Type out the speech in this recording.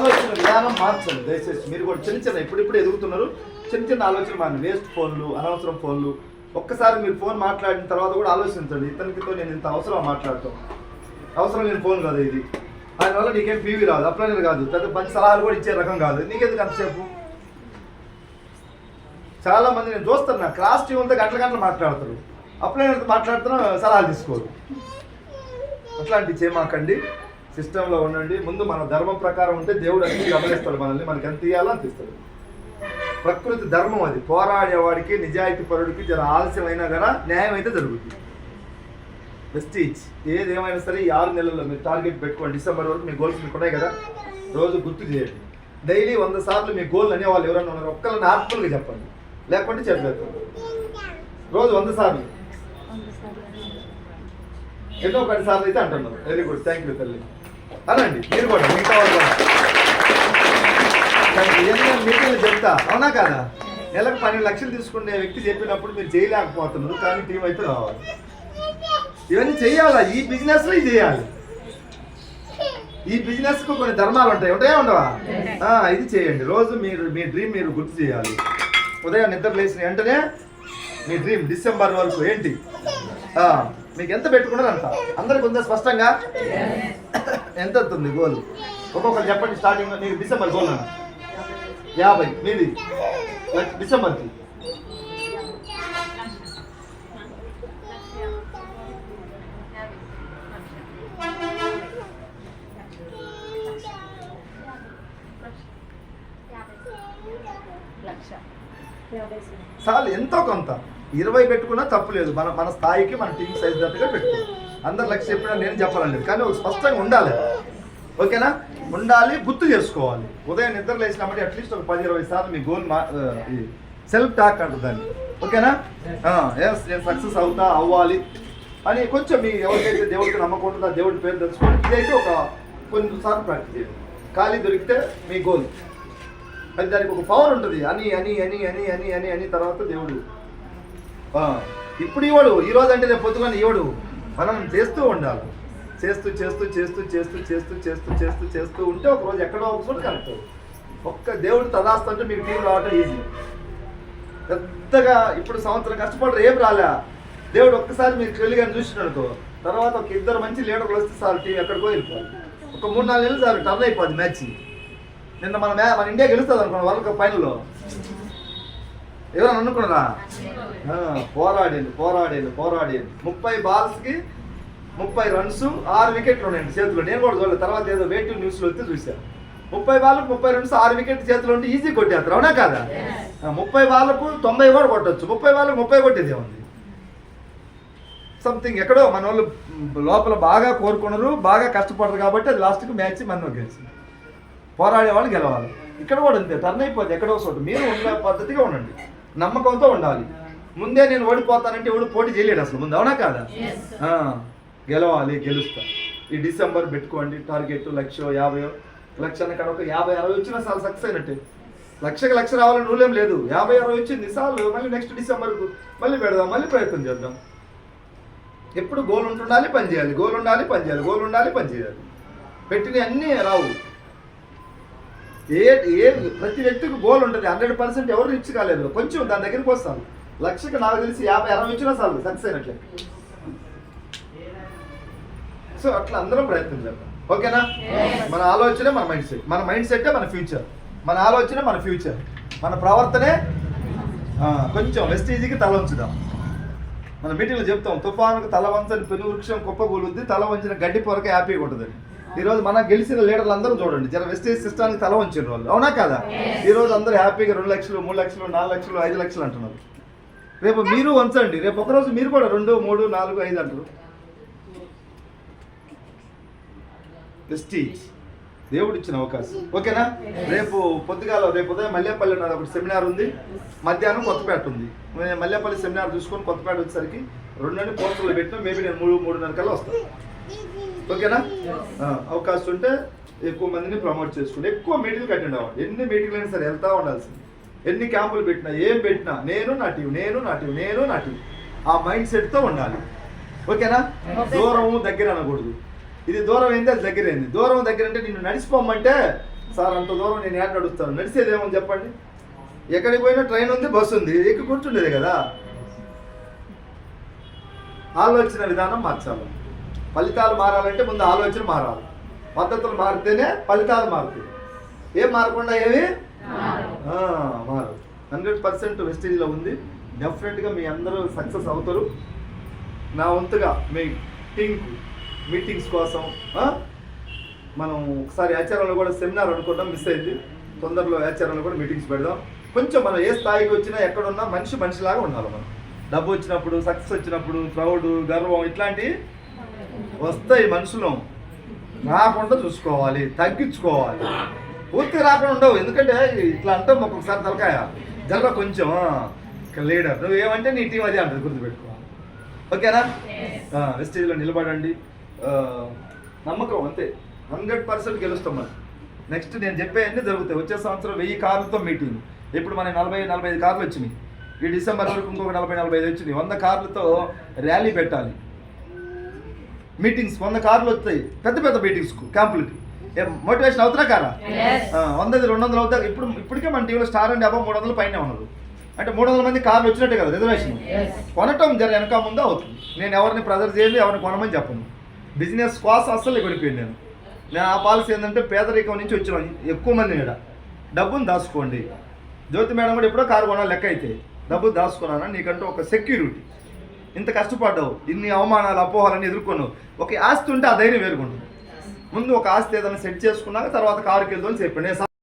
ఆలోచన విధానం మార్చండి దయచేసి. మీరు కూడా చిన్న చిన్న ఇప్పుడిప్పుడు ఎదుగుతున్నారు, చిన్న చిన్న ఆలోచన మాని. వేస్ట్ ఫోన్లు, అనవసరం ఫోన్లు. ఒక్కసారి మీరు ఫోన్ మాట్లాడిన తర్వాత కూడా ఆలోచించండి, ఇతనికితో నేను ఇంత అవసరం మాట్లాడటం, అవసరం లేని ఫోన్ కాదు ఇది, దానివల్ల నీకేం పీవీ రాదు, అప్లైనర్ కాదు, పెద్ద మంచి సలహాలు కూడా ఇచ్చే రకం కాదు, నీకెందుకు అంతసేపు. చాలా మంది నేను చూస్తున్నా క్లాస్ టీంతో గంటల గంటలు మాట్లాడతారు, అప్లైనర్తో మాట్లాడుతున్నా సలహాలు తీసుకోరు. అట్లాంటివి చేయమాకండి, సిస్టంలో ఉండండి. ముందు మన ధర్మం ప్రకారం ఉంటే దేవుడు అన్ని గమనిస్తాడు మనల్ని, మనకి ఎంత ఇవ్వాలో అంత ఇస్తాడు. ప్రకృతి ధర్మం అది. పోరాడేవాడికి, నిజాయితీ పరుడికి జర ఆలస్యమైనా కదా న్యాయం అయితే జరుగుతుంది. ప్రెస్టీజ్ ఏదేమైనా సరే ఈ 6 నెలల్లో మీరు టార్గెట్ పెట్టుకోండి. డిసెంబర్ వరకు మీ గోల్స్ మీకు ఉన్నాయి కదా, రోజు గుర్తు చేయండి. డైలీ 100 సార్లు మీ గోల్ అనే వాళ్ళు ఎవరైనా ఉన్నారు ఒక్కళ్ళని ఆత్మలుగా చెప్పండి, లేకుంటే చెప్పలేదు. రోజు 100 సార్లు, ఎన్నో 10 సార్లు అయితే అంటున్నారు. వెరీ గుడ్, థ్యాంక్ యూ తల్లి అనండి. మీరు కూడా మిగతా వాళ్ళు మీటింగ్లు చెప్తా, అవునా కాదా? నెలకు 12 లక్షలు తీసుకునే వ్యక్తి చెప్పినప్పుడు మీరు చేయలేకపోతున్నారు, కానీ టీం అయితే రావాలి. ఇవన్నీ చేయాలా? ఈ బిజినెస్లో ఇది చేయాలి. ఈ బిజినెస్కు కొన్ని ధర్మాలు ఉంటాయి, ఉంటాయా ఉండవా? ఇది చేయండి. రోజు మీరు మీ డ్రీమ్ మీరు గుర్తు చేయాలి. ఉదయం నిద్ర లేచిన వెంటనే మీ డ్రీమ్ డిసెంబర్ వరకు ఏంటి, మీకు ఎంత పెట్టుకున్నారు అంత. అందరికి ఉందా స్పష్టంగా? ఎంత అవుతుంది గోల్? ఒక్కొక్కరు చెప్పండి. స్టార్టింగ్ నీకు డిసెంబర్ గోల్ అన్న 50, మీది డిసెంబర్కి చాలు, ఎంతో కొంత 20 పెట్టుకున్నా తప్పులేదు. మన స్థాయికి, మన టీం సైజ్ తగ్గట్టుగా పెట్టుకోవాలి. అందరు లక్ష చెప్పినా నేను చెప్పాలండి, కానీ ఒక స్పష్టంగా ఉండాలి. ఓకేనా? ఉండాలి, గుర్తు చేసుకోవాలి. ఉదయం నిద్ర లేచినప్పుడు అట్లీస్ట్ ఒక 10-20 సార్లు మీ గోల్ సెల్ఫ్ టాక్ అంటుంది దాన్ని. ఓకేనా? ఎస్ నేను సక్సెస్ అవ్వాలి అని కొంచెం మీ ఎవరికైతే దేవుడికి నమ్మకం ఉంటుందో ఆ దేవుడి పేరు తెలుసుకోండి. ఇదైతే ఒక కొన్ని సార్లు ప్రాక్టీస్ చేయండి. ఖాళీ దొరికితే మీ గోల్ అది, దానికి ఒక పవర్ ఉంటుంది. అని అని అని అని అని అని అని తర్వాత దేవుడు ఇప్పుడు ఇవ్వడు, ఈరోజు అంటే రేపు పొద్దుకొని ఇవ్వడు. మనం చేస్తూ ఉండాలి. చేస్తూ చేస్తూ చేస్తూ చేస్తూ చేస్తూ చేస్తూ చేస్తూ చేస్తూ ఉంటే ఒకరోజు ఎక్కడో ఒకసారి కరెక్ట్. ఒక్క దేవుడు తదాస్తు అంటే మీకు టీం రావటం ఈజీ. పెద్దగా ఇప్పుడు సంవత్సరం కష్టపడరు, ఏం రాలే. దేవుడు ఒక్కసారి మీరు చెల్లిగా చూసిననుకో, తర్వాత ఒక 2 మంచి లీడర్లు వస్తే సార్ టీం ఎక్కడికో వెళ్ళిపోవాలి. ఒక 3-4 నెలలు సార్ టర్న్ అయిపోద్ది మ్యాచ్. నిన్న మన ఇండియా గెలుస్తుంది అనుకున్నాం వరల్డ్ కప్ ఫైనల్లో. ఎవరైనా అనుకున్నారా? పోరాడేది 30 బాల్స్కి 30 రన్స్ 6 వికెట్లు ఉన్నాయండి చేతిలో. నేను కూడా చూడలేదు, తర్వాత ఏదో వేటివ్ న్యూస్లో వస్తే చూశాను. 30 బాల్కు 30 రన్స్ 6 వికెట్ చేతిలో ఉంటే ఈజీ కొట్టేస్తారు, అవునా కాదా? 30 బాల్కు 90 కూడా కొట్టచ్చు, 30 బాల్కు 30 కొట్టేది ఏముంది. సంథింగ్ ఎక్కడో మన వాళ్ళు లోపల బాగా కోరుకున్నారు, బాగా కష్టపడరు కాబట్టి అది లాస్ట్కి మ్యాచ్ మనం గెలిచింది. పోరాడే వాళ్ళు గెలవాలి. ఇక్కడ కూడా అంతే, టర్న్ అయిపోద్ది ఎక్కడో చోటు. మీరు ఉన్న పద్ధతిగా ఉండండి, నమ్మకంతో ఉండాలి. ముందే నేను ఓడిపోతానంటే ఎవడు పోటీ చేయలేడు అసలు ముందు, అవునా కాదా? గెలవాలి, గెలుస్తా. ఈ డిసెంబర్ పెట్టుకోండి టార్గెట్ 1,50,000 లక్షన్న కాడ ఒక 50-60 వచ్చినా చాలా సక్సెస్ అయినట్టే. 1,00,000 రావాలని రూల్ ఏం లేదు. 50-60 వచ్చింది చాలు. మళ్ళీ నెక్స్ట్ డిసెంబర్కు మళ్ళీ పెడదాం, మళ్ళీ ప్రయత్నం చేద్దాం. ఎప్పుడు గోల్ ఉంటుండాలి, పని చేయాలి. గోల్ ఉండాలి, పని చేయాలి. గోల్ ఉండాలి, పని చేయాలి. పెట్టినవి అన్నీ రావు. ప్రతి వ్యక్తికి గోల్ ఉంటుంది. 100% ఎవరు రీచ్ కాలేదు, కొంచెం దాని దగ్గరికి వస్తాను. 1,00,000కి నాకు తెలిసి 50-60 వచ్చినా చాలు సక్సెస్ అయినట్లే. సో అట్లా అందరం ప్రయత్నం చేద్దాం. ఓకేనా? మన ఆలోచనే మన మైండ్ సెట్, మన మైండ్ సెట్టే మన ఫ్యూచర్, మన ఆలోచన మన ఫ్యూచర్, మన ప్రవర్తనే. కొంచెం వెస్టీజీకి తల ఉంచుదాం. మన మీటింగ్లో చెప్తాం, తుఫానుకు తల వంచని పెను వృక్షం కుప్పగూలుద్ది, తల వంచిన గడ్డి పొరక హ్యాపీగా ఉంటుందని. ఈరోజు మనం గెలిచిన లీడర్లు అందరూ చూడండి, జర వెస్టేజ్ సిస్టానికి తల వంచిన వాళ్ళు, అవునా కాదా? ఈరోజు అందరూ హ్యాపీగా 2 లక్షలు 3 లక్షలు 4 లక్షలు 5 లక్షలు అంటున్నారు. రేపు మీరు వంచండి, రేపు ఒకరోజు మీరు కూడా 2, 3, 4, 5 అంటారు. వెస్టీజ్ దేవుడు ఇచ్చిన అవకాశం. ఓకేనా? రేపు ఉదయం మల్లేపల్లి నాది ఒకటి సెమినార్ ఉంది, మధ్యాహ్నం కొత్తపేట ఉంది. నేను మల్లేపల్లి సెమినార్ చూసుకొని కొత్తపేట వచ్చేసరికి 2 పోస్టర్లు పెట్టినా మేబీ నేను 3-3:30 కల్లా వస్తాను. ఓకేనా? అవకాశం ఉంటే ఎక్కువ మందిని ప్రమోట్ చేసుకుంటే ఎక్కువ మీటింగ్లు అటెండ్ అవ్వండి. ఎన్ని మీటింగ్లు అయినా సరే వెళ్తా ఉండాల్సింది. ఎన్ని క్యాంపులు పెట్టినా ఏం పెట్టినా నేను నా టీం ఆ మైండ్ సెట్తో ఉండాలి. ఓకేనా? దూరం దగ్గర అనకూడదు. ఇది దూరం అయింది, అది దగ్గర అయింది. దూరం దగ్గర అంటే నిన్ను నడిచిపోమంటే సార్ అంత దూరం నేను ఏట నడుస్తాను, నడిచేదేమో చెప్పండి. ఎక్కడికి పోయినా ట్రైన్ ఉంది, బస్సు ఉంది, ఎక్కి కూర్చుండేది కదా. ఆలోచన విధానం మార్చాలి. ఫలితాలు మారాలంటే ముందు ఆలోచన మారాలి. పద్ధతులు మారితేనే ఫలితాలు మారుతాయి. ఏం మారకుండా ఏమి మారు. 100% వెస్టేజ్లో ఉంది. డెఫినెట్గా మీ అందరూ సక్సెస్ అవుతారు. నా వంతుగా మీ మీటింగ్స్ కోసం మనం ఒకసారి ఆచారంలో కూడా సెమినార్ అనుకుంటాం, మిస్ అయింది. తొందరలో ఆచారంలో కూడా మీటింగ్స్ పెడదాం. కొంచెం మనం ఏ స్థాయికి వచ్చినా ఎక్కడున్నా మనిషిలాగా ఉండాలి. మనం డబ్బు వచ్చినప్పుడు, సక్సెస్ వచ్చినప్పుడు ప్రౌడ్, గర్వం ఇట్లాంటివి వస్తాయి. మనుషులు రాకుండా చూసుకోవాలి, తగ్గించుకోవాలి. పూర్తిగా రాకుండా ఉండవు. ఎందుకంటే ఇట్లా అంటాం ఒక్కొక్కసారి తలకాయ జర కొంచెం లీడర్ నువ్వు ఏమంటే నీ టీం అదే అంటుంది, గుర్తుపెట్టుకోవాలి. ఓకేనా? వెస్టేజ్లో నిలబడండి. నమ్మకం అంతే. 100% గెలుస్తాం మనం. నెక్స్ట్ నేను చెప్పేవన్నీ జరుగుతాయి. వచ్చే సంవత్సరం 1000 కార్లతో మీటింగ్. ఇప్పుడు మన 40-45 కార్లు వచ్చినాయి. ఈ డిసెంబర్ వరకు ఇంకొక 40-45 వచ్చినాయి. 100 కార్లతో ర్యాలీ పెట్టాలి. మీటింగ్స్ 100 కార్లు వస్తాయి. పెద్ద పెద్ద మీటింగ్స్కు, క్యాంపులకి. మోటివేషన్ అవుతున్నా కారా? 100-200 అవుతాయి. ఇప్పటికే మన టీంలో స్టార్ అండ్ అబౌవ్ 300 పైన ఉన్నది. అంటే 300 మంది కార్లు వచ్చినట్టే కదా రిజర్వేషన్. కొనటం జర వెనక ముందు అవుతుంది. నేను ఎవరిని ప్రెజర్ చేయలేదు, ఎవరిని కొనమని చెప్పను. బిజినెస్ కోసం అస్సలు కొనిపోయింది. నేను ఆ పాలసీ ఏంటంటే పేదరికం నుంచి వచ్చిన ఎక్కువ మంది మీద డబ్బును దాచుకోండి. జ్యోతి మేడం కూడా ఎప్పుడో కారు కొనాలి లెక్క అయితే డబ్బు దాచుకున్నాను. నీకంటూ ఒక సెక్యూరిటీ. ఇంత కష్టపడ్డావు, ఇన్ని అవమానాలు, అపోహాలని ఎదుర్కొన్నావు. ఒక ఆస్తి ఉంటే ఆ ధైర్యం వేరుకుంటుంది. ముందు ఒక ఆస్తి ఏదైనా సెట్ చేసుకున్నాక తర్వాత కారుకి వెళ్దామని చెప్పండి. నేను